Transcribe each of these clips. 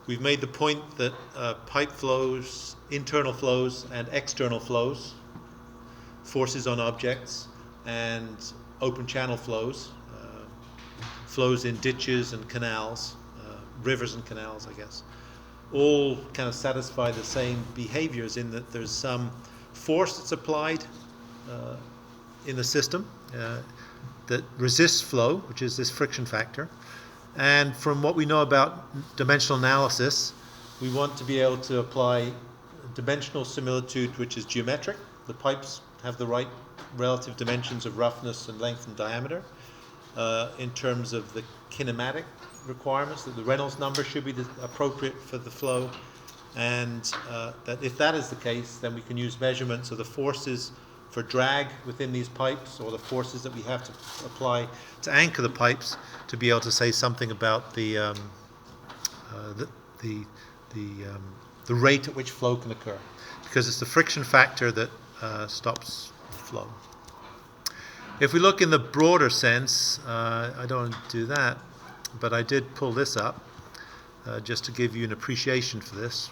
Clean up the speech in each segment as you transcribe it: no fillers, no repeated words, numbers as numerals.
We've made the point that pipe flows, internal flows and external flows, forces on objects, and open channel flows, flows in ditches and canals, rivers and canals, I guess, all kind of satisfy the same behaviors in that there's some force that's applied in the system that resists flow, which is this friction factor. And from what we know about dimensional analysis, we want to be able to apply dimensional similitude, which is geometric. The pipes have the right relative dimensions of roughness and length and diameter. In terms of the kinematic requirements, that the Reynolds number should be appropriate for the flow, and that if that is the case, then we can use measurements of the forces for drag within these pipes, or the forces that we have to apply to anchor the pipes, to be able to say something about the rate at which flow can occur, because it's the friction factor that stops flow. If we look in the broader sense, I don't want to do that, but I did pull this up just to give you an appreciation for this.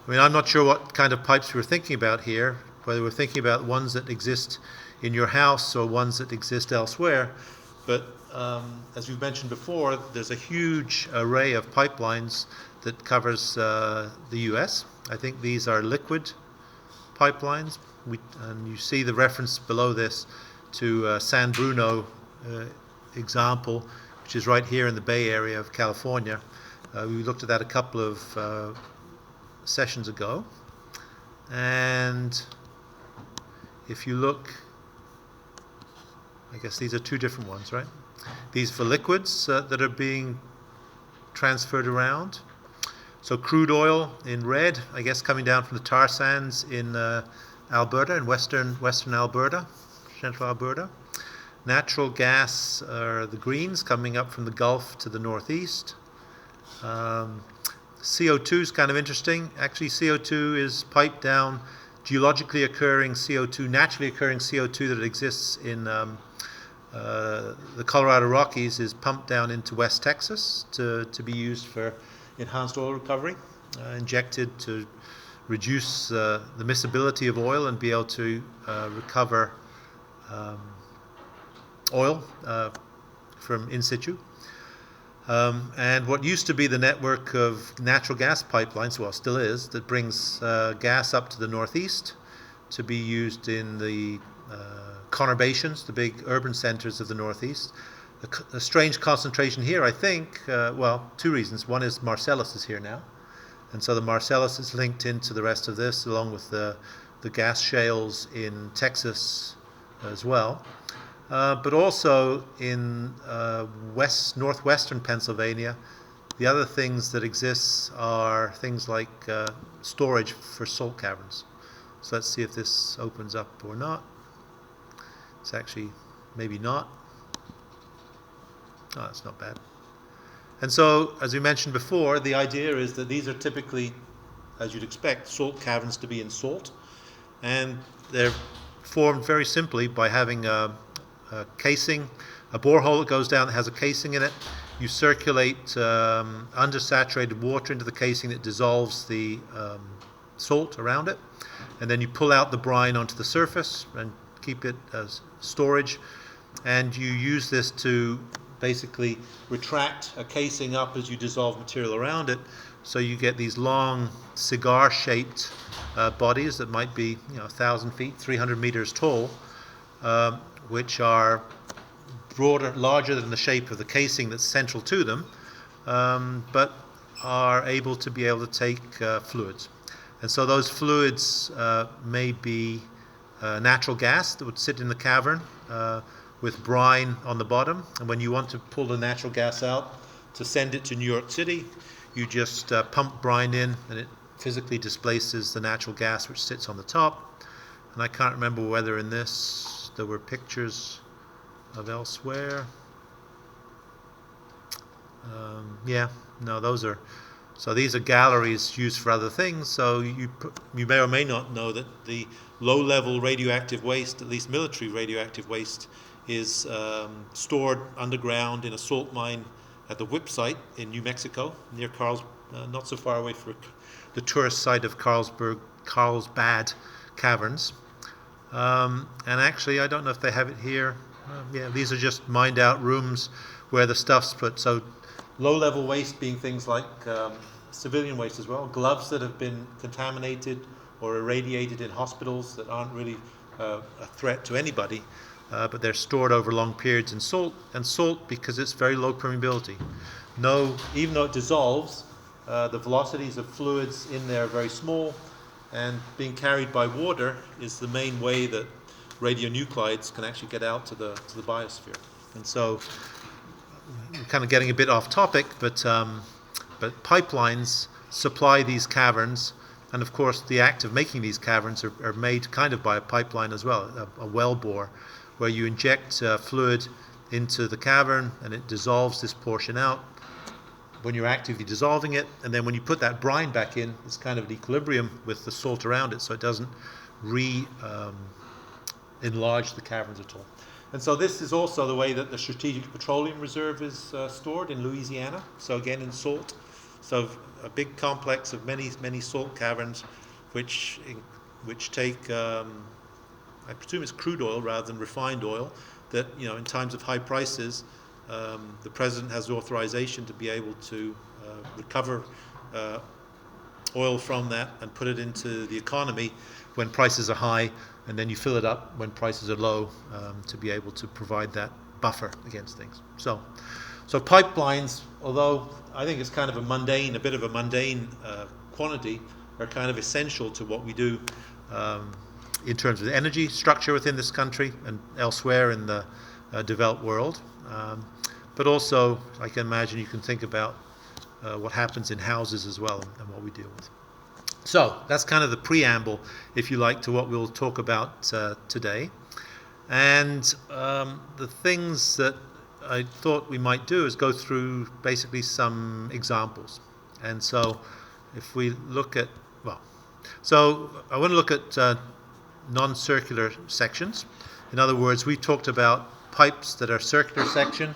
I mean, I'm not sure what kind of pipes we're thinking about here, whether we're thinking about ones that exist in your house or ones that exist elsewhere. But as we've mentioned before, there's a huge array of pipelines that covers the US. I think these are liquid pipelines. And you see the reference below this to San Bruno example, which is right here in the Bay Area of California. We looked at that a couple of sessions ago. And if you look, I guess these are two different ones, right? These for liquids that are being transferred around. So crude oil in red, I guess coming down from the tar sands in Alberta, in western Alberta, central Alberta. Natural gas are the greens coming up from the Gulf to the northeast. CO2 is kind of interesting. Actually, CO2 is piped down, geologically occurring CO2, naturally occurring CO2 that exists in the Colorado Rockies is pumped down into West Texas to be used for enhanced oil recovery, injected to reduce the miscibility of oil and be able to recover oil from in situ. And what used to be the network of natural gas pipelines, well, still is, that brings gas up to the northeast to be used in the conurbations, the big urban centers of the northeast. A strange concentration here, I think, well, two reasons. One is Marcellus is here now, and so the Marcellus is linked into the rest of this, along with the gas shales in Texas as well. But also in northwestern Pennsylvania, the other things that exist are things like storage for salt caverns. So let's see if this opens up or not. It's actually maybe not. Oh, that's not bad. And so, as we mentioned before, the idea is that these are typically, as you'd expect, salt caverns to be in salt. And they're formed very simply by having a casing, a borehole that goes down that has a casing in it. You circulate undersaturated water into the casing that dissolves the salt around it, and then you pull out the brine onto the surface and keep it as storage. And you use this to basically retract a casing up as you dissolve material around it, so you get these long cigar-shaped bodies that might be 1,000 feet, 300 meters tall, which are broader, larger than the shape of the casing that's central to them, but are able to take fluids. And so those fluids may be natural gas that would sit in the cavern with brine on the bottom. And when you want to pull the natural gas out to send it to New York City, you just pump brine in, and it physically displaces the natural gas which sits on the top. And I can't remember whether in this there were pictures of elsewhere. So these are galleries used for other things. So you may or may not know that the low-level radioactive waste, at least military radioactive waste, is stored underground in a salt mine at the Whip site in New Mexico, near not so far away from the tourist site of Carlsbad Caverns. And actually, I don't know if they have it here. Yeah, these are just mined out rooms where the stuff's put. So low-level waste being things like civilian waste as well, gloves that have been contaminated or irradiated in hospitals that aren't really a threat to anybody, but they're stored over long periods in salt. And salt, because it's very low permeability. Even though it dissolves, the velocities of fluids in there are very small, and being carried by water is the main way that radionuclides can actually get out to the biosphere. And so we're kind of getting a bit off topic, but pipelines supply these caverns, and of course the act of making these caverns are made kind of by a pipeline as well, a well bore, where you inject fluid into the cavern and it dissolves this portion out when you're actively dissolving it, and then when you put that brine back in, it's kind of an equilibrium with the salt around it, so it doesn't enlarge the caverns at all. And so this is also the way that the Strategic Petroleum Reserve is stored in Louisiana, so again in salt. So a big complex of many salt caverns, which take, I presume it's crude oil rather than refined oil, that in times of high prices, the president has authorization to be able to recover oil from that and put it into the economy when prices are high, and then you fill it up when prices are low, to be able to provide that buffer against things. So pipelines, although I think it's kind of a bit of a mundane quantity, are kind of essential to what we do in terms of the energy structure within this country and elsewhere in the developed world. But also, I can imagine you can think about what happens in houses as well and what we deal with. So that's kind of the preamble, if you like, to what we'll talk about today. And the things that I thought we might do is go through basically some examples. And so if we look at, so I want to look at non-circular sections. In other words, we talked about pipes that are circular section,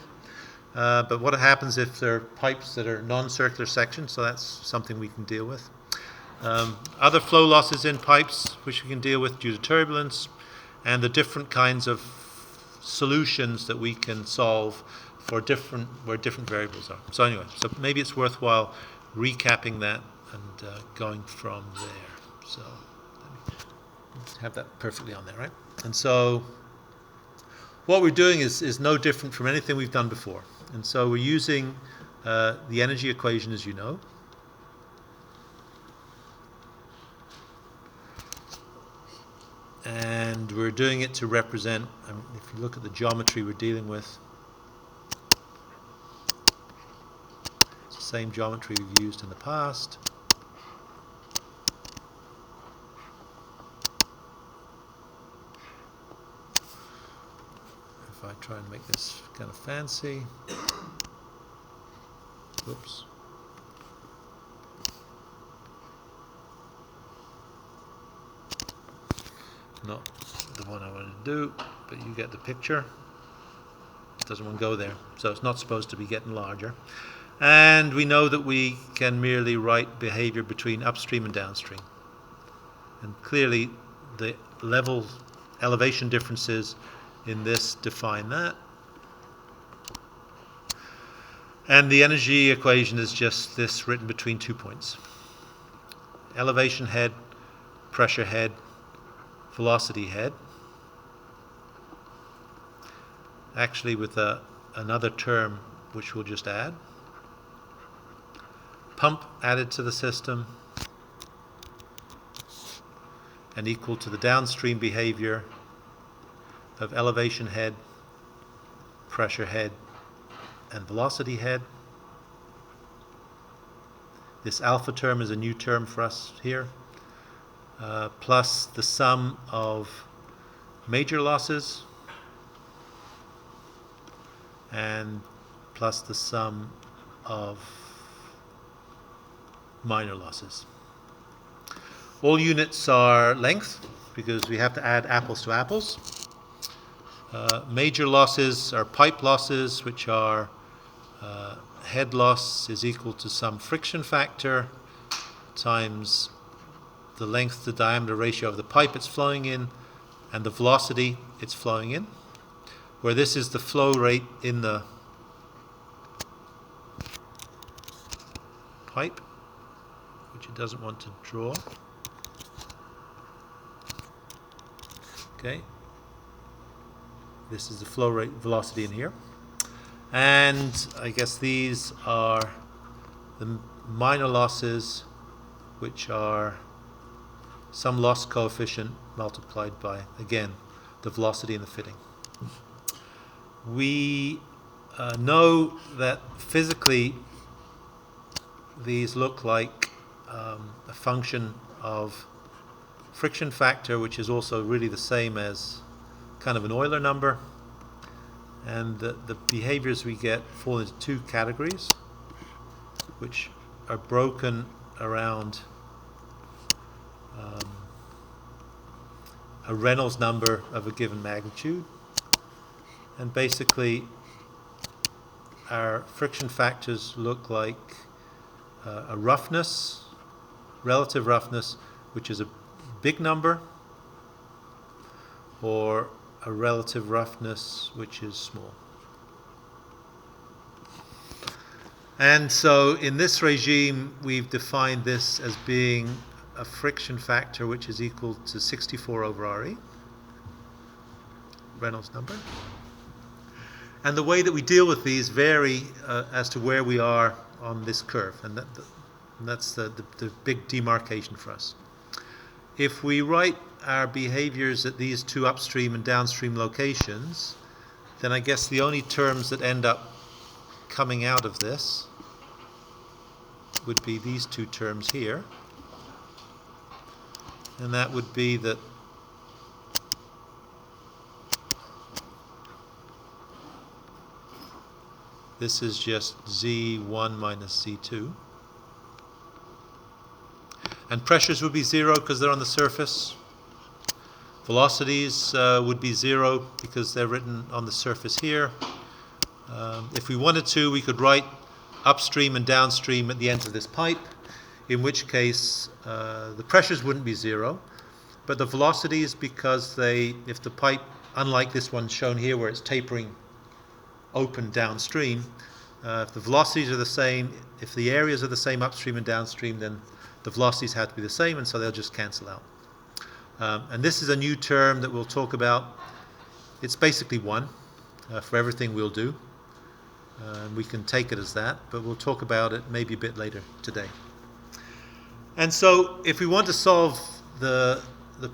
but what happens if there are pipes that are non-circular section? So that's something we can deal with. Other flow losses in pipes, which we can deal with due to turbulence, and the different kinds of solutions that we can solve for where different variables are. So anyway, so maybe it's worthwhile recapping that and going from there. So let me have that perfectly on there, right? And so what we're doing is no different from anything we've done before. And so we're using the energy equation, as you know. And we're doing it to represent, if you look at the geometry we're dealing with, it's the same geometry we've used in the past. If I try and make this kind of fancy, oops. Not the one I wanted to do, but you get the picture. It doesn't want to go there, so it's not supposed to be getting larger. And we know that we can merely write behavior between upstream and downstream. And clearly the elevation differences in this define that. And the energy equation is just this written between 2 points. Elevation head, pressure head, velocity head, actually with another term which we'll just add. Pump added to the system and equal to the downstream behavior of elevation head, pressure head, and velocity head. This alpha term is a new term for us here. Plus the sum of major losses and plus the sum of minor losses. All units are length because we have to add apples to apples. Major losses are pipe losses, which are head loss is equal to some friction factor times the length to diameter ratio of the pipe it's flowing in and the velocity it's flowing in, where this is the flow rate in the pipe, which it doesn't want to draw. Okay, this is the flow rate velocity in here, and I guess these are the minor losses, which are some loss coefficient multiplied by, again, the velocity in the fitting. We know that physically these look like a function of friction factor, which is also really the same as kind of an Euler number, and the behaviors we get fall into two categories, which are broken around a Reynolds number of a given magnitude. And basically our friction factors look like a roughness, relative roughness, which is a big number, or a relative roughness which is small. And so in this regime we've defined this as being a friction factor which is equal to 64 over Re, Reynolds number. And the way that we deal with these vary as to where we are on this curve, and that's the big demarcation for us. If we write our behaviors at these two upstream and downstream locations, then I guess the only terms that end up coming out of this would be these two terms here, and that would be that this is just Z1 minus Z2. And pressures would be zero because they're on the surface. Velocities would be zero because they're written on the surface here. If we wanted to, we could write upstream and downstream at the ends of this pipe, in which case the pressures wouldn't be zero, but the velocities, because if the pipe, unlike this one shown here where it's tapering open downstream, if the velocities are the same, if the areas are the same upstream and downstream, then the velocities have to be the same, and so they'll just cancel out. And this is a new term that we'll talk about. It's basically 1 for everything we'll do. We can take it as that, but we'll talk about it maybe a bit later today. And so if we want to solve the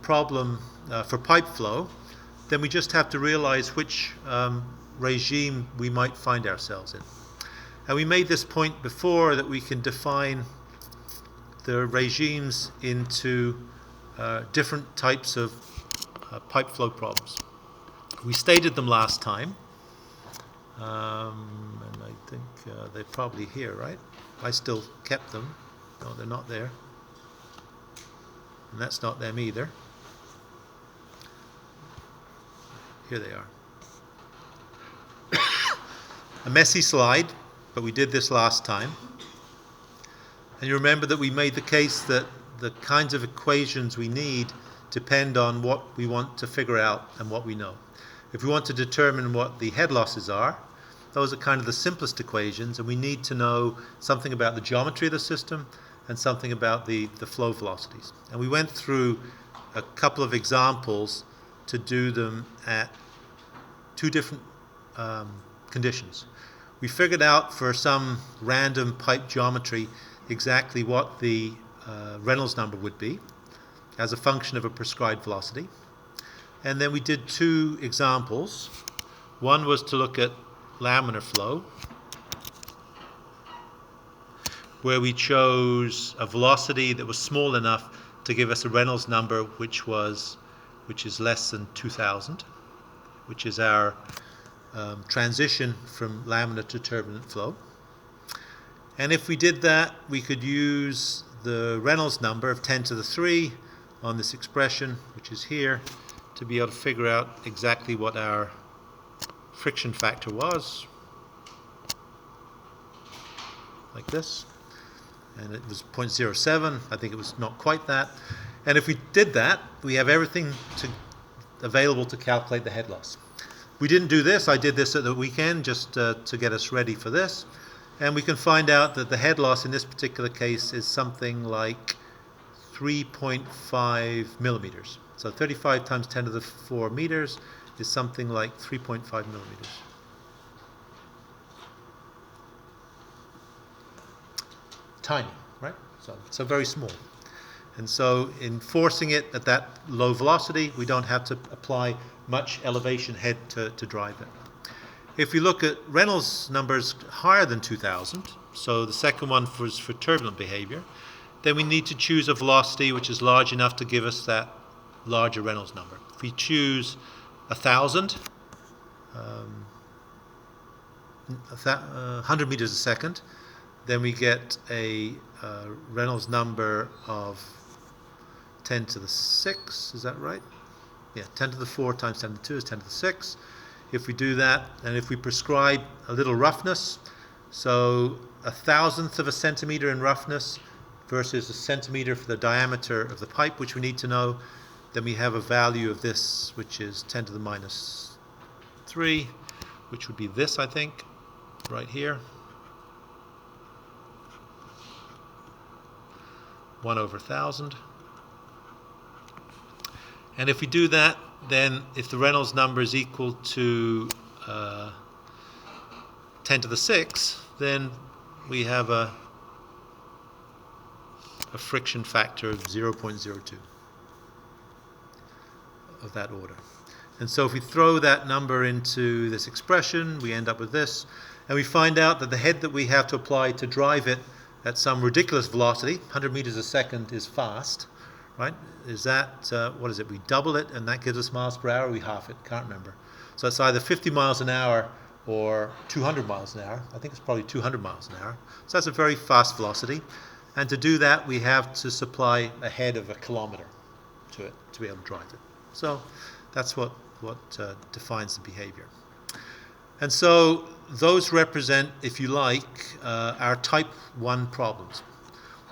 problem for pipe flow, then we just have to realize which regime we might find ourselves in. And we made this point before that we can define the regimes into different types of pipe flow problems. We stated them last time, and I think they're probably here, right? I still kept them. No, they're not there. And that's not them either. Here they are. A messy slide, but we did this last time. And you remember that we made the case that the kinds of equations we need depend on what we want to figure out and what we know. If we want to determine what the head losses are, those are kind of the simplest equations, and we need to know something about the geometry of the system and something about the flow velocities. And we went through a couple of examples to do them at two different conditions. We figured out for some random pipe geometry exactly what the Reynolds number would be as a function of a prescribed velocity. And then we did two examples. One was to look at laminar flow, where we chose a velocity that was small enough to give us a Reynolds number which is less than 2000, which is our transition from laminar to turbulent flow. And if we did that, we could use the Reynolds number of 10 to the 3 on this expression, which is here, to be able to figure out exactly what our friction factor was. like this. And it was 0.07. I think it was not quite that. And if we did that, we have everything available to calculate the head loss. We didn't do this. I did this at the weekend just to get us ready for this. And we can find out that the head loss in this particular case is something like 3.5 millimeters. So 35 times 10 to the 4 meters is something like 3.5 millimeters. Tiny, right? So very small. And so in forcing it at that low velocity, we don't have to apply much elevation head to drive it. If we look at Reynolds numbers higher than 2000, so the second one was for turbulent behavior, then we need to choose a velocity which is large enough to give us that larger Reynolds number. If we choose 1,000, 100 meters a second, then we get a Reynolds number of 10 to the 6, is that right? Yeah, 10 to the 4 times 10 to the 2 is 10 to the 6. If we do that, and if we prescribe a little roughness, so 1,000th of a centimeter in roughness versus a centimeter for the diameter of the pipe, which we need to know, then we have a value of this, which is 10 to the minus 3, which would be this, I think, right here. 1 over 1,000. And if we do that, then if the Reynolds number is equal to 10 to the 6, then we have a friction factor of 0.02 of that order. And so if we throw that number into this expression, we end up with this. And we find out that the head that we have to apply to drive it at some ridiculous velocity, 100 meters a second is fast, right? Is that, what is it? We double it and that gives us miles per hour, we half it, can't remember. So it's either 50 miles an hour or 200 miles an hour. I think it's probably 200 miles an hour. So that's a very fast velocity. And to do that, we have to supply a head of 1 kilometer to it to be able to drive it. So that's what defines the behavior. And so those represent, if you like, our type 1 problems.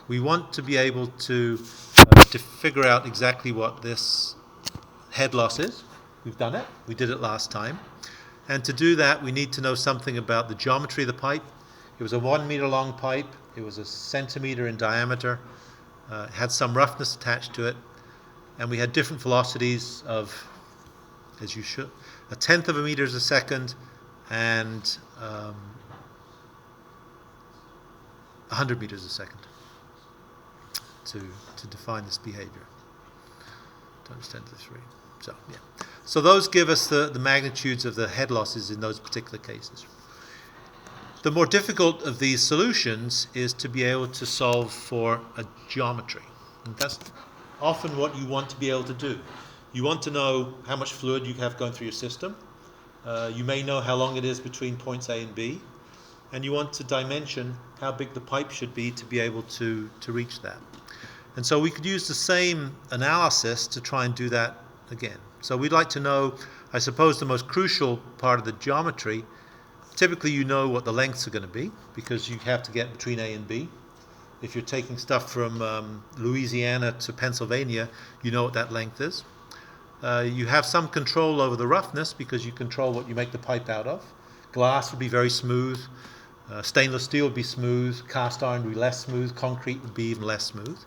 We want to be able to figure out exactly what this head loss is. We've done it. We did it last time. And to do that, we need to know something about the geometry of the pipe. It was a 1 meter long pipe. It was a centimeter in diameter. It had some roughness attached to it. And we had different velocities of, as you should, 1/10 of a meter a second and 100 meters a second to define this behavior. Times 10 to the 3. So, yeah. So those give us the magnitudes of the head losses in those particular cases. The more difficult of these solutions is to be able to solve for a geometry. And that's often what you want to be able to do. You want to know how much fluid you have going through your system. You may know how long it is between points A and B. And you want to dimension how big the pipe should be to be able to reach that. And so we could use the same analysis to try and do that again. So we'd like to know, I suppose, the most crucial part of the geometry. Typically you know what the lengths are going to be because you have to get between A and B. If you're taking stuff from Louisiana to Pennsylvania, you know what that length is. You have some control over the roughness because you control what you make the pipe out of. Glass would be very smooth. Stainless steel would be smooth. Cast iron would be less smooth. Concrete would be even less smooth.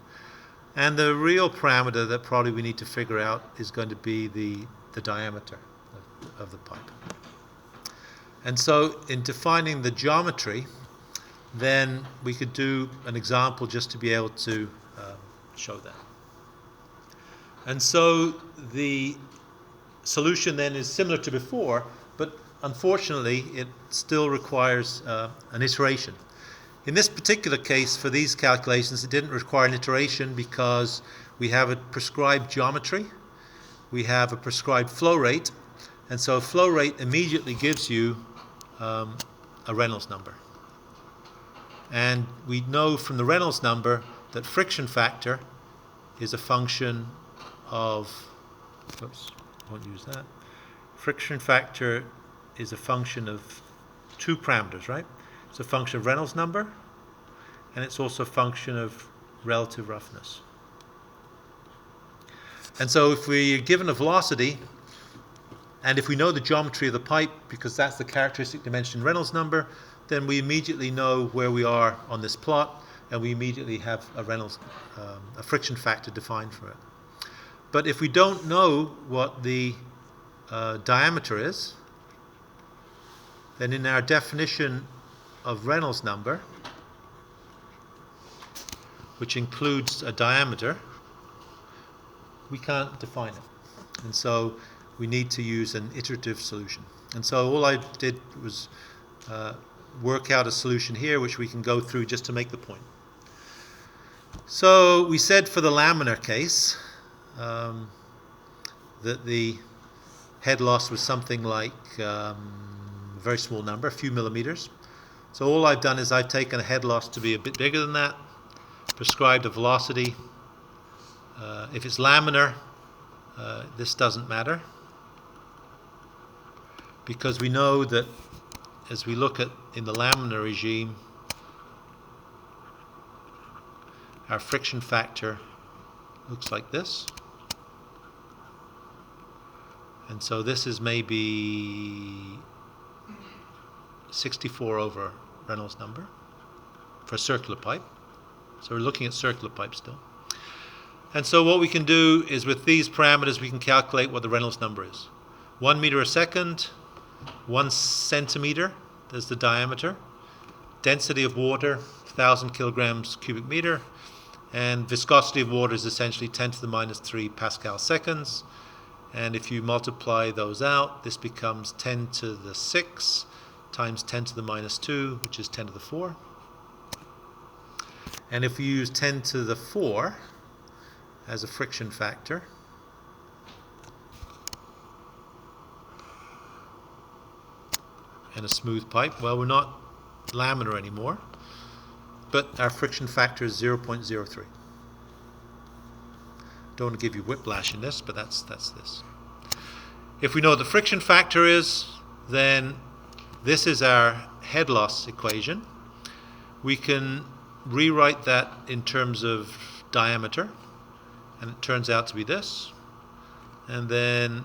And the real parameter that probably we need to figure out is going to be the diameter of the pipe. And so in defining the geometry, then we could do an example just to be able to show that. And so the solution then is similar to before, but unfortunately it still requires an iteration. In this particular case, for these calculations, it didn't require an iteration because we have a prescribed geometry, we have a prescribed flow rate, and so flow rate immediately gives you a Reynolds number. And we know from the Reynolds number that friction factor is a function of, oops, won't use that. Friction factor is a function of 2 parameters, right? It's a function of Reynolds number and it's also a function of relative roughness. And so if we're given a velocity, and if we know the geometry of the pipe, because that's the characteristic dimension Reynolds number, then we immediately know where we are on this plot, and we immediately have a Reynolds, a friction factor defined for it. But if we don't know what the diameter is, then in our definition of Reynolds number, which includes a diameter, we can't define it. And so we need to use an iterative solution. And so all I did was work out a solution here, which we can go through just to make the point. So we said for the laminar case that the head loss was something like a very small number, a few millimeters. So all I've done is I've taken a head loss to be a bit bigger than that, prescribed a velocity. If it's laminar, this doesn't matter, because we know that as we look at in the laminar regime, our friction factor looks like this. And so this is maybe 64 over Reynolds number for a circular pipe. So we're looking at circular pipe still. And so what we can do is with these parameters we can calculate what the Reynolds number is. 1 meter a second, 1 centimeter, there's the diameter. Density of water, 1,000 kilograms cubic meter. And viscosity of water is essentially 10 to the minus 3 Pascal seconds. And if you multiply those out, this becomes 10 to the 6 times 10 to the minus 2, which is 10 to the 4. And if we use 10 to the 4 as a friction factor, and a smooth pipe, well, we're not laminar anymore, but our friction factor is 0.03. Don't want to give you whiplash in this, but that's this. If we know what the friction factor is, then this is our head loss equation. We can rewrite that in terms of diameter, and it turns out to be this. And then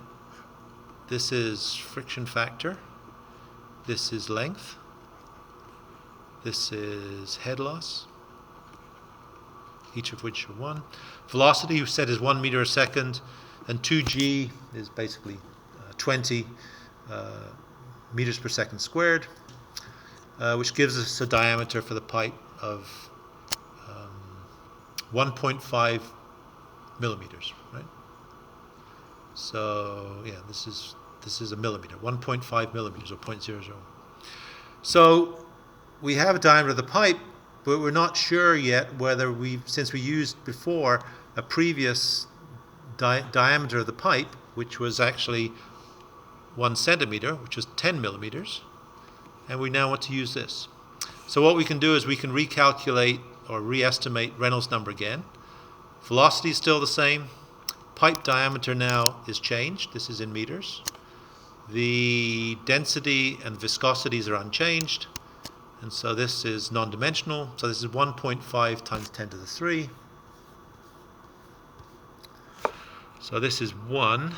this is friction factor, this is length, this is head loss, each of which are 1. Velocity, we said, is 1 meter a second, and 2g is basically 20 meters per second squared, which gives us a diameter for the pipe of 1.5 millimeters, right? So yeah, this is a millimeter, 1.5 millimeters, or 0.00. So we have a diameter of the pipe, but we're not sure yet whether since we used before a previous diameter of the pipe, which was actually 1 centimeter, which is 10 millimeters, and we now want to use this. So what we can do is we can recalculate or re-estimate Reynolds number again. Velocity is still the same. Pipe diameter now is changed. This is in meters. The density and viscosities are unchanged. And so this is non-dimensional. So this is 1.5 times 10 to the 3. So this is 1.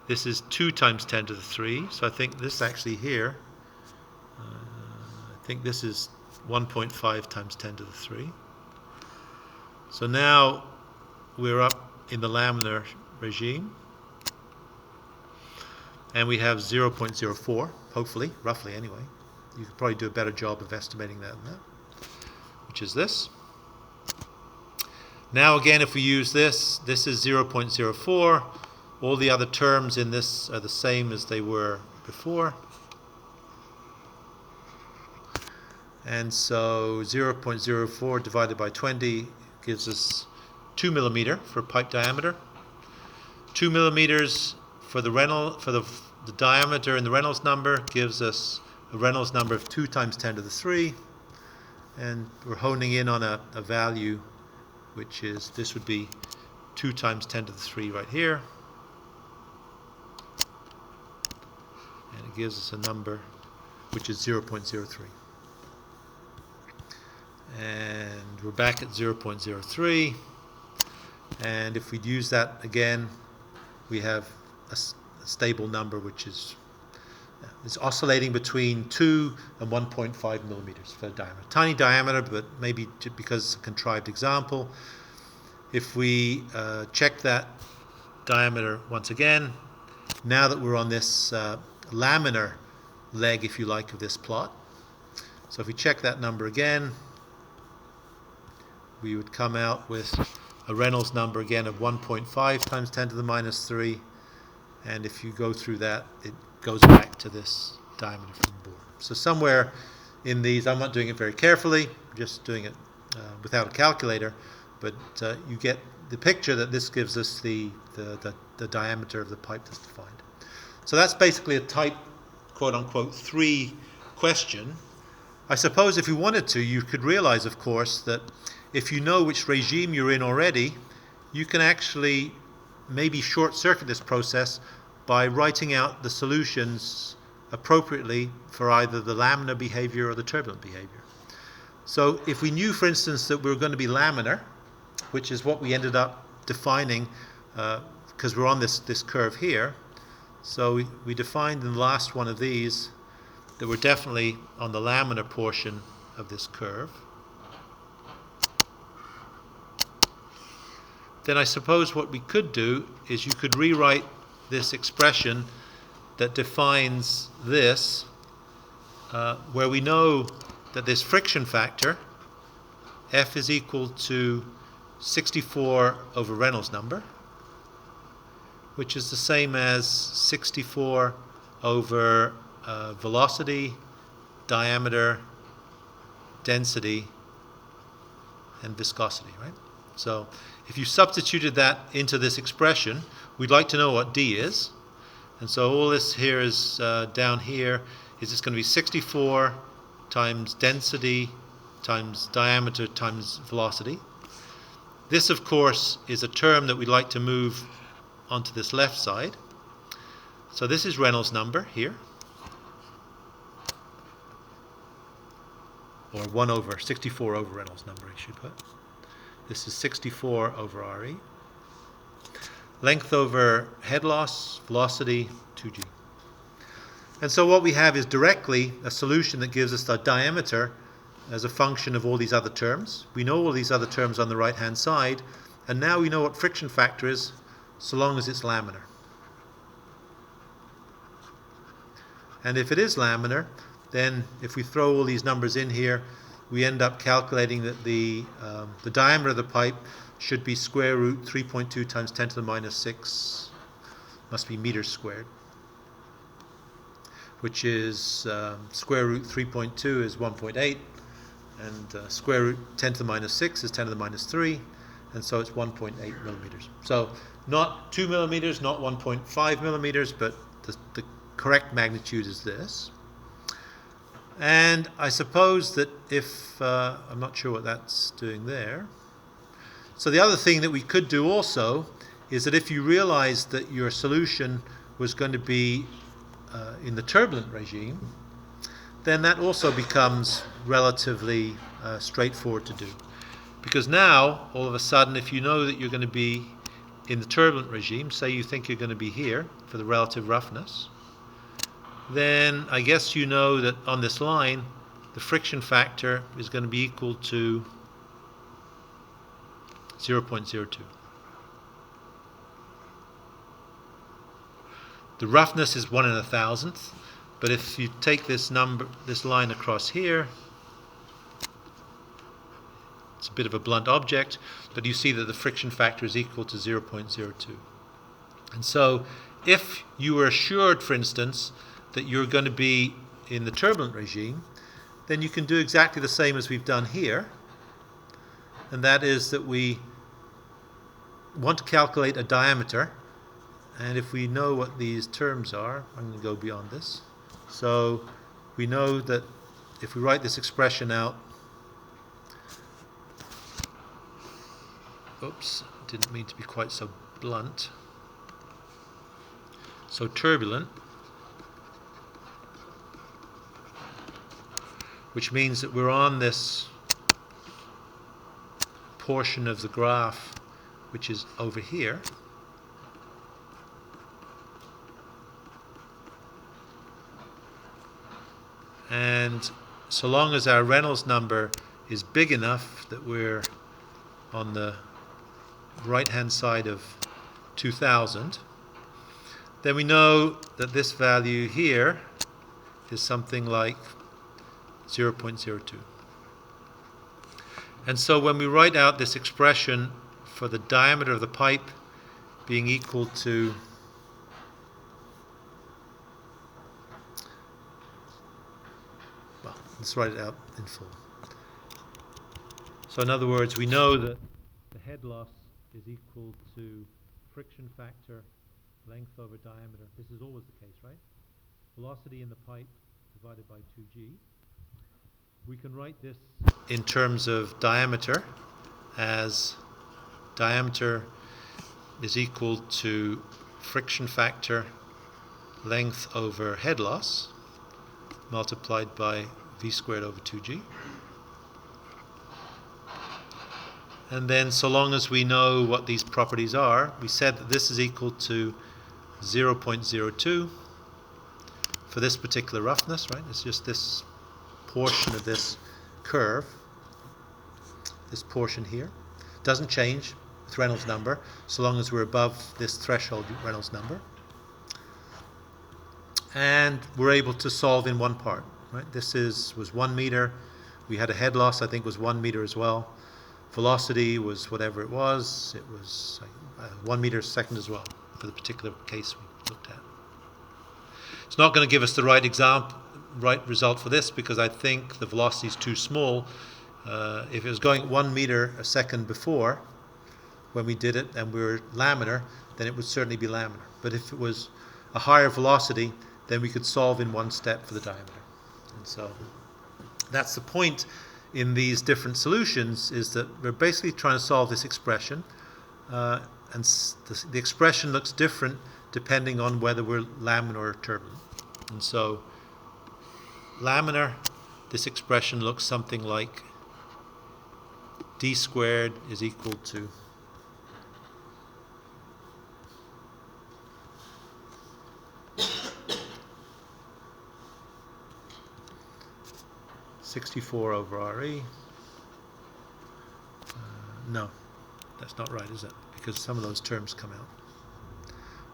This is 2 times 10 to the 3. So I think this actually here, I think this is 1.5 times 10 to the 3. So now we're up in the laminar regime. And we have 0.04, hopefully, roughly anyway. You could probably do a better job of estimating that than that, which is this. Now again, if we use this, this is 0.04. All the other terms in this are the same as they were before. And so 0.04 divided by 20 gives us 2 millimeter for pipe diameter. 2 millimeters for the diameter in the Reynolds number gives us a Reynolds number of 2 times 10 to the 3. And we're honing in on a value which is, this would be 2 times 10 to the 3 right here. And it gives us a number which is 0.03. and we're back at 0.03, and if we'd use that again, we have a stable number which is oscillating between 2 and 1.5 millimeters for diameter. Tiny diameter, but maybe because it's a contrived example. If we check that diameter once again, now that we're on this laminar leg, if you like, of this plot. So if we check that number again, we would come out with a Reynolds number again of 1.5 times 10 to the minus 3. And if you go through that, it goes back to this diameter from the board. So somewhere in these, I'm not doing it very carefully, just doing it without a calculator, but you get the picture that this gives us the diameter of the pipe that's defined. So that's basically a type, quote-unquote, 3 question. I suppose if you wanted to, you could realize, of course, that if you know which regime you're in already, you can actually maybe short-circuit this process by writing out the solutions appropriately for either the laminar behavior or the turbulent behavior. So if we knew, for instance, that we were going to be laminar, which is what we ended up defining because we're on this curve here, so we defined in the last one of these that we're definitely on the laminar portion of this curve. Then I suppose what we could do is you could rewrite this expression that defines this, where we know that this friction factor, F is equal to 64 over Reynolds number, which is the same as 64 over velocity, diameter, density, and viscosity, right? So if you substituted that into this expression, we'd like to know what D is. And so all this here is down here is just going to be 64 times density times diameter times velocity. This, of course, is a term that we'd like to move onto this left side. So this is Reynolds number here, or 1 over 64 over Reynolds number, I should put. This is 64 over Re. Length over head loss, velocity, 2g. And so what we have is directly a solution that gives us the diameter as a function of all these other terms. We know all these other terms on the right-hand side, and now we know what friction factor is, so long as it's laminar. And if it is laminar, then if we throw all these numbers in here, we end up calculating that the diameter of the pipe should be square root 3.2 times 10 to the minus 6, must be meters squared, which is square root 3.2 is 1.8, and square root 10 to the minus 6 is 10 to the minus 3, and so it's 1.8 millimeters. So not 2 millimeters, not 1.5 millimeters, but the correct magnitude is this. And I suppose that if, I'm not sure what that's doing there. So the other thing that we could do also is that if you realized that your solution was going to be in the turbulent regime, then that also becomes relatively straightforward to do. Because now, all of a sudden, if you know that you're going to be in the turbulent regime, say you think you're going to be here for the relative roughness, then I guess you know that on this line, the friction factor is going to be equal to 0.02. The roughness is 1 in 1,000th, but if you take this line across here, it's a bit of a blunt object, but you see that the friction factor is equal to 0.02. And so if you were assured, for instance, that you're going to be in the turbulent regime, then you can do exactly the same as we've done here, and that is that we want to calculate a diameter, and if we know what these terms are, I'm going to go beyond this. So we know that if we write this expression out, oops, didn't mean to be quite so blunt. So turbulent, which means that we're on this portion of the graph which is over here. And so long as our Reynolds number is big enough that we're on the right-hand side of 2000, then we know that this value here is something like 0.02. And so when we write out this expression for the diameter of the pipe being equal to let's write it out in full. So in other words, we know that the head loss is equal to friction factor length over diameter. This is always the case, right? Velocity in the pipe divided by 2g. We can write this in terms of diameter as diameter is equal to friction factor length over head loss multiplied by v squared over 2g. And then so long as we know what these properties are, we said that this is equal to 0.02 for this particular roughness, right? It's just this portion of this curve, this portion here. Doesn't change with Reynolds number so long as we're above this threshold Reynolds number. And we're able to solve in one part, right? This was 1 meter. We had a head loss, I think was 1 meter as well. Velocity was whatever it was 1 meter a second as well for the particular case we looked at. It's not going to give us the right result for this because I think the velocity is too small. If it was going 1 meter a second before when we did it and we were laminar, then it would certainly be laminar. But if it was a higher velocity, then we could solve in one step for the diameter. And so that's the point in these different solutions, is that we're basically trying to solve this expression, and the expression looks different depending on whether we're laminar or turbulent. And so laminar, this expression looks something like d squared is equal to (64 over RE). No, that's not right, is it? Because some of those terms come out.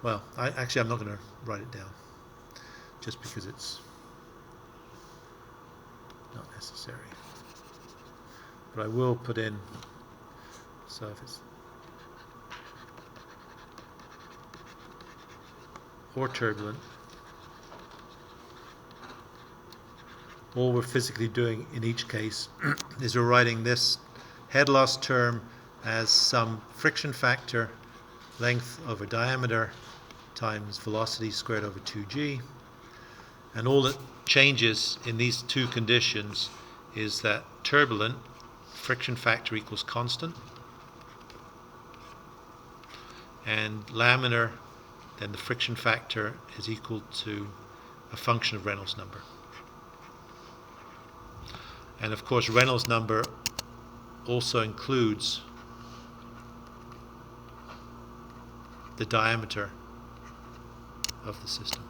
Well, I'm not going to write it down, just because it's not necessary. But I will put in, so if it's or turbulent, all we're physically doing in each case is we're writing this head loss term as some friction factor length over diameter times velocity squared over 2g, and all that changes in these two conditions is that turbulent friction factor equals constant, and laminar, then the friction factor is equal to a function of Reynolds number. And of course Reynolds number also includes the diameter of the system.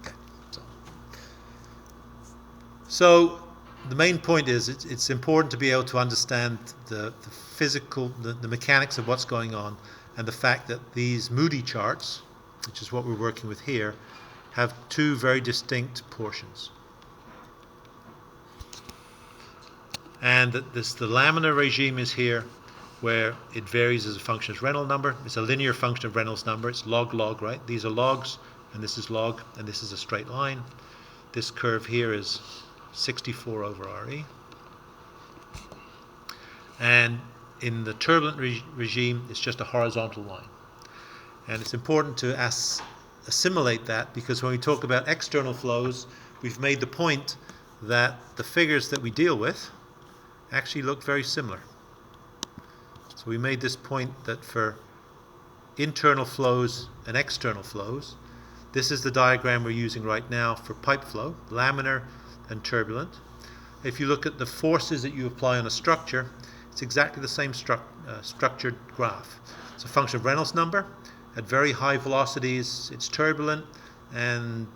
Okay. So the main point is it's important to be able to understand the physical, the mechanics of what's going on, and the fact that these Moody charts, which is what we're working with here, have two very distinct portions. And that the laminar regime is here, where it varies as a function of Reynolds number. It's a linear function of Reynolds number. It's log, right? These are logs, and this is log, and this is a straight line. This curve here is 64 over RE. And in the turbulent regime, it's just a horizontal line. And it's important to assimilate that, because when we talk about external flows, we've made the point that the figures that we deal with actually look very similar. So we made this point that for internal flows and external flows, this is the diagram we're using right now for pipe flow, laminar and turbulent. If you look at the forces that you apply on a structure, It's exactly the same structured graph. It's a function of Reynolds number. At very high velocities, it's turbulent, and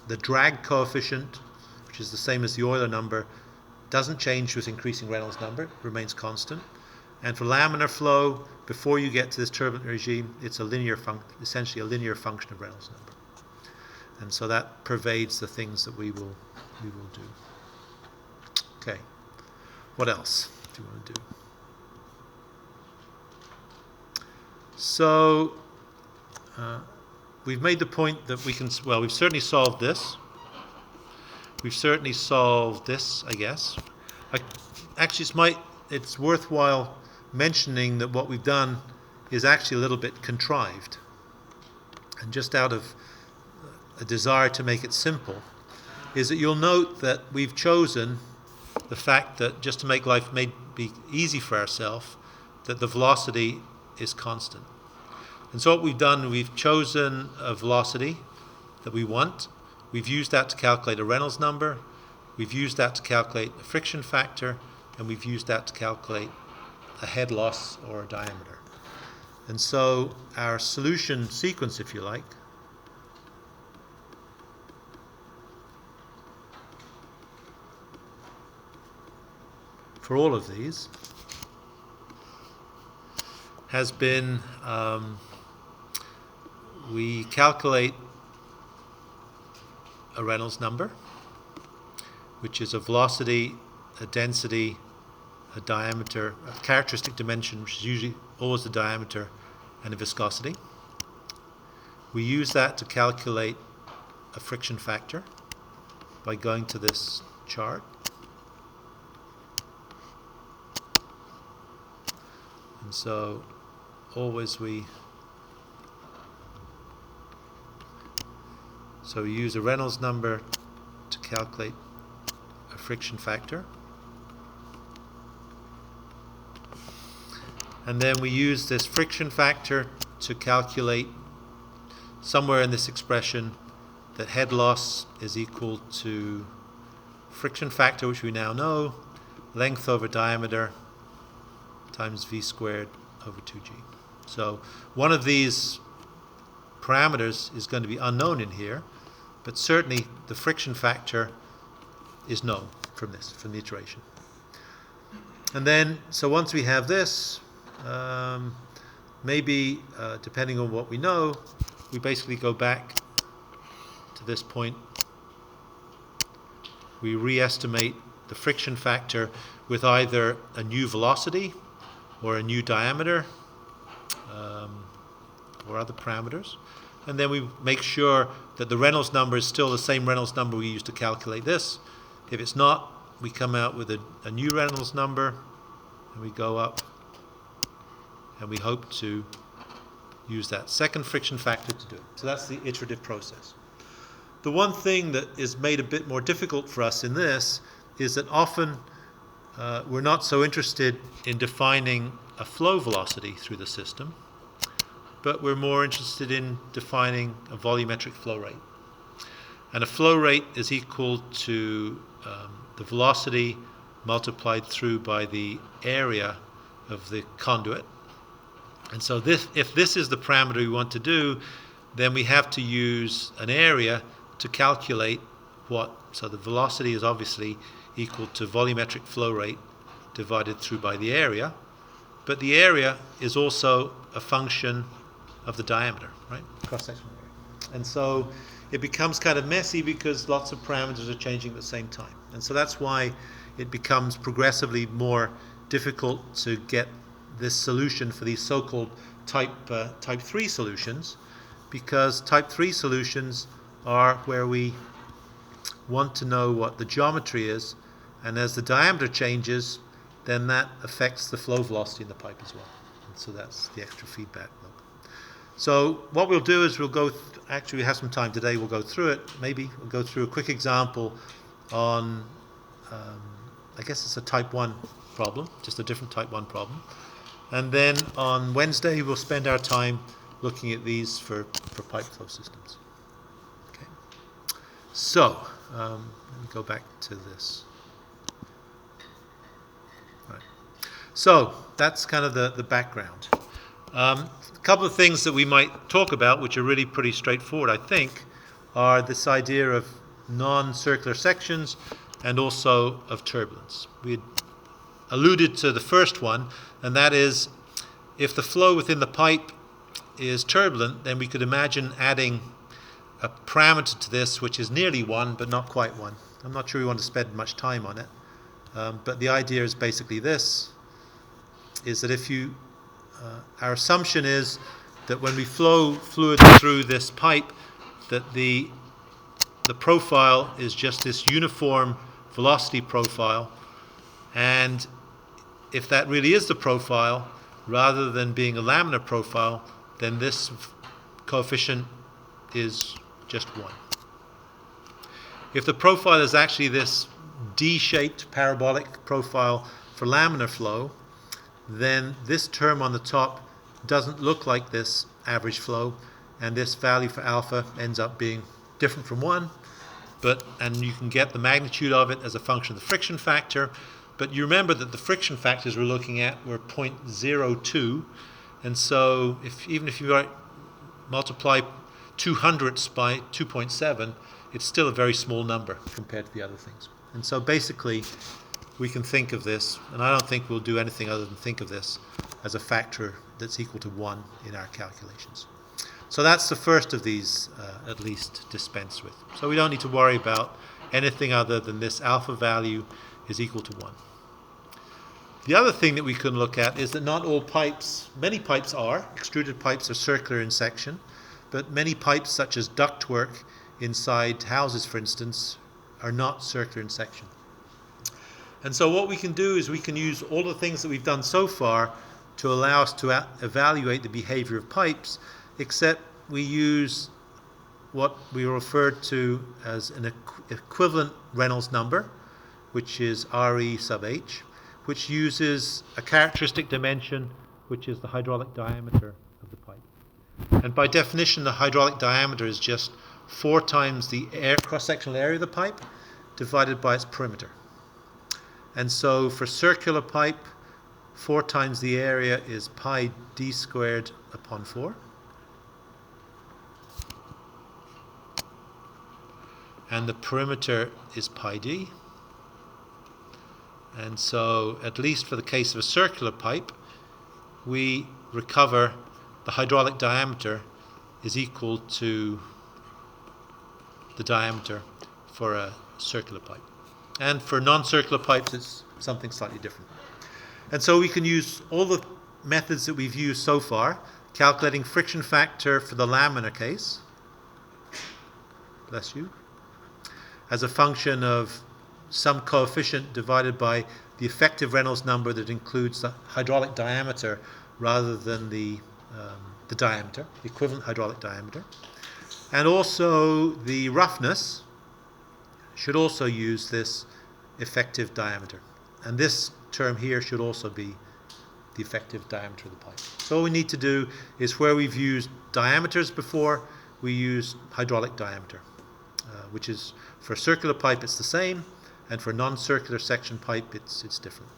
the drag coefficient, which is the same as the Euler number, doesn't change with increasing Reynolds number. It remains constant. And for laminar flow, before you get to this turbulent regime, it's essentially a linear function of Reynolds number. And so that pervades the things that we will do. Okay. What else do you want to do? So we've made the point that we've certainly solved this. We've certainly solved this, I guess. Actually, it's worthwhile mentioning that what we've done is actually a little bit contrived. And just out of a desire to make it simple, is that you'll note that we've chosen the fact that, just to make life be easy for ourselves, that the velocity is constant. And so what we've done, we've chosen a velocity that we want. We've used that to calculate a Reynolds number. We've used that to calculate a friction factor. And we've used that to calculate a head loss or a diameter. And so our solution sequence, if you like, for all of these has been, we calculate a Reynolds number, which is a velocity, a density, a diameter, a characteristic dimension, which is usually always the diameter, and a viscosity. We use that to calculate a friction factor by going to this chart. And so always we use a Reynolds number to calculate a friction factor. And then we use this friction factor to calculate, somewhere in this expression, that head loss is equal to friction factor, which we now know, length over diameter times v squared over 2g. So one of these parameters is going to be unknown in here, but certainly the friction factor is known from the iteration. And then, so once we have this, maybe depending on what we know, we basically go back to this point. We re-estimate the friction factor with either a new velocity or a new diameter, or other parameters. And then we make sure that the Reynolds number is still the same Reynolds number we used to calculate this. If it's not, we come out with a new Reynolds number, and we go up, and we hope to use that second friction factor to do it. So that's the iterative process. The one thing that is made a bit more difficult for us in this is that often we're not so interested in defining a flow velocity through the system, but we're more interested in defining a volumetric flow rate. And a flow rate is equal to the velocity multiplied through by the area of the conduit. And so if this is the parameter we want to do, then we have to use an area to calculate so the velocity is obviously equal to volumetric flow rate divided through by the area, but the area is also a function of the diameter, right? Cross-sectional area. And so it becomes kind of messy because lots of parameters are changing at the same time. And so that's why it becomes progressively more difficult to get this solution for these so-called type 3 solutions, because type 3 solutions are where we want to know what the geometry is, and as the diameter changes, then that affects the flow velocity in the pipe as well. And so that's the extra feedback loop. So what we'll do is actually we have some time today, we'll go through it. Maybe we'll go through a quick example on, I guess it's a type 1 problem, just a different type 1 problem. And then on Wednesday, we'll spend our time looking at these for pipe flow systems. Okay. So, let me go back to this. All right. So that's kind of the background. A couple of things that we might talk about, which are really pretty straightforward, I think, are this idea of non-circular sections and also of turbulence. We had alluded to the first one, and that is if the flow within the pipe is turbulent, then we could imagine adding a parameter to this which is nearly 1 but not quite 1. I'm not sure we want to spend much time on it, but the idea is basically this, is that if you our assumption is that when we flow fluid through this pipe, that the profile is just this uniform velocity profile, and if that really is the profile, rather than being a laminar profile, then this coefficient is just 1. If the profile is actually this D-shaped parabolic profile for laminar flow, then this term on the top doesn't look like this average flow, and this value for alpha ends up being different from 1, and you can get the magnitude of it as a function of the friction factor. But you remember that the friction factors we're looking at were 0.02, and so even if you multiply 200ths by 2.7, it's still a very small number compared to the other things. And so basically we can think of this, and I don't think we'll do anything other than think of this as a factor that's equal to 1 in our calculations. So that's the first of these, at least, dispensed with. So we don't need to worry about anything other than this alpha value is equal to 1. The other thing that we can look at is that not all pipes, many pipes are, extruded pipes are circular in section, but many pipes such as ductwork inside houses, for instance, are not circular in section. And so what we can do is we can use all the things that we've done so far to allow us to evaluate the behavior of pipes, except we use what we referred to as an equivalent Reynolds number, which is Re sub h, which uses a characteristic dimension, which is the hydraulic diameter of the pipe. And by definition, the hydraulic diameter is just 4 times the cross-sectional area of the pipe divided by its perimeter. And so for circular pipe, 4 times the area is pi d squared upon 4. And the perimeter is pi d. And so, at least for the case of a circular pipe, we recover the hydraulic diameter is equal to the diameter for a circular pipe. And for non-circular pipes, it's something slightly different. And so we can use all the methods that we've used so far, calculating friction factor for the laminar case, bless you, as a function of some coefficient divided by the effective Reynolds number that includes the hydraulic diameter rather than the diameter, the equivalent hydraulic diameter. And also the roughness should also use this effective diameter. And this term here should also be the effective diameter of the pipe. So all we need to do is where we've used diameters before, we use hydraulic diameter, which is for a circular pipe it's the same, and for a non-circular section pipe it's different.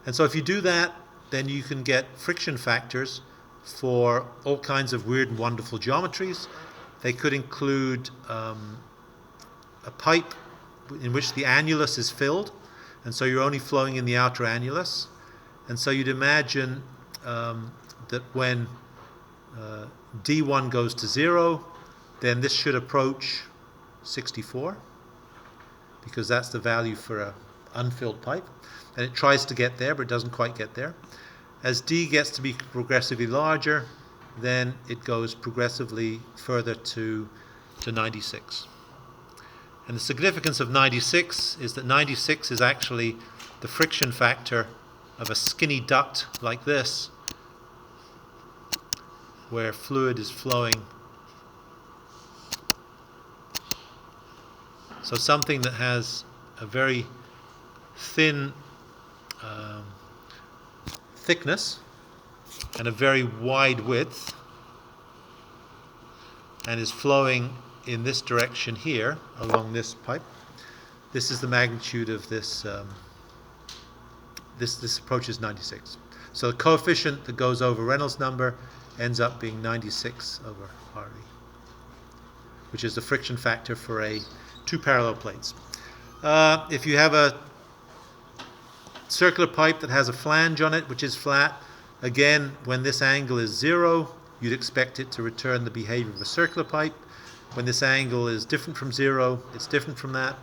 And so if you do that, then you can get friction factors for all kinds of weird and wonderful geometries. They could include a pipe in which the annulus is filled, and so you're only flowing in the outer annulus. And so you'd imagine that when D1 goes to 0, then this should approach 64, because that's the value for an unfilled pipe. And it tries to get there, but it doesn't quite get there. As D gets to be progressively larger, then it goes progressively further to 96. And the significance of 96 is that 96 is actually the friction factor of a skinny duct like this, where fluid is flowing. So something that has a very thin thickness and a very wide width, and is flowing in this direction here along this pipe. This is the magnitude of this this approaches 96. So the coefficient that goes over Reynolds number ends up being 96 over RE, which is the friction factor for two parallel plates. If you have a circular pipe that has a flange on it, which is flat, again, when this angle is 0, you'd expect it to return the behavior of a circular pipe. When this angle is different from 0, it's different from that.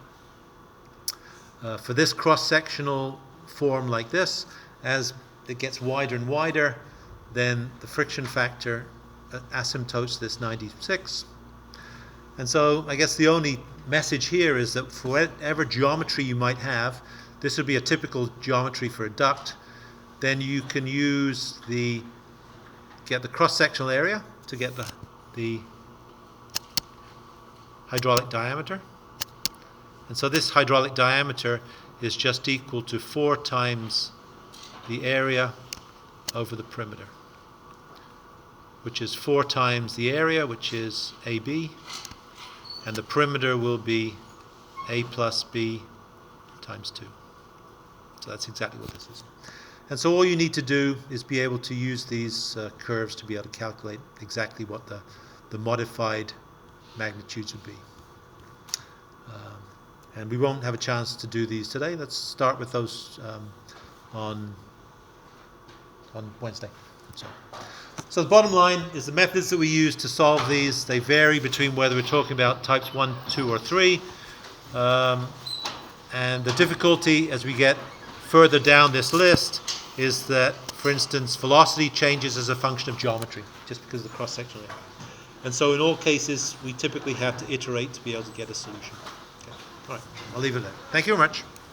For this cross-sectional form like this, as it gets wider and wider, then the friction factor asymptotes this 96. And so I guess the only message here is that for whatever geometry you might have, this would be a typical geometry for a duct, then you can get the cross-sectional area to get the hydraulic diameter. And so this hydraulic diameter is just equal to 4 times the area over the perimeter, which is 4 times the area, which is AB, and the perimeter will be A plus B times 2. So that's exactly what this is. And so all you need to do is be able to use these curves to be able to calculate exactly what the modified magnitudes would be. And we won't have a chance to do these today. Let's start with those on Wednesday. So the bottom line is the methods that we use to solve these, they vary between whether we're talking about types 1, 2, or 3. And the difficulty as we get further down this list is that, for instance, velocity changes as a function of geometry, just because of the cross-sectional area. And so in all cases, we typically have to iterate to be able to get a solution. Okay. All right, I'll leave it there. Thank you very much.